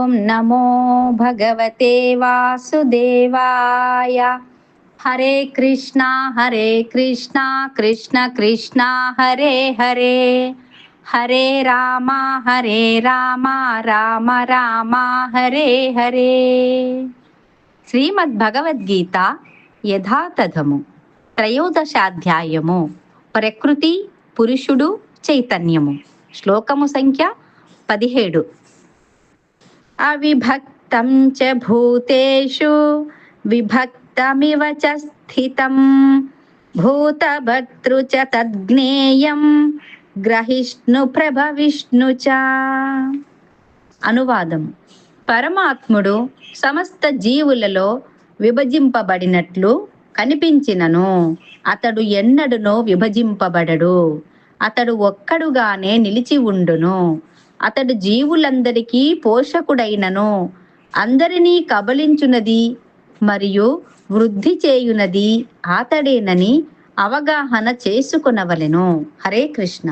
ఓం నమో భగవతే వాసుదేవాయ. హరే కృష్ణ కృష్ణ కృష్ణ హరే హరే, హరే రామ రామ రామ హరే హరే. శ్రీమద్ భగవద్గీత యథాతథము, త్రయోదశాధ్యాయము. ప్రకృతి, పురుషుడు, చైతన్యము. శ్లోకము సంఖ్య 17. అవిభక్తం చ భూతేషు విభక్తమివ చ స్థితం, భూతభర్తృ చ తద్జ్ఞేయం గ్రహిష్ణు ప్రభవిష్ణు చ. అనువాదము: పరమాత్ముడు సమస్త జీవులలో విభజింపబడినట్లు కనిపించినను అతడు ఎన్నడునో విభజింపబడడు. అతడు ఒక్కడుగానే నిలిచి ఉండును. అతడు జీవులందరికీ పోషకుడైనను అందరినీ కబలించునది మరియు వృద్ధి చేయునది అతడేనని అవగాహన చేసుకొనవలెను. హరే కృష్ణ.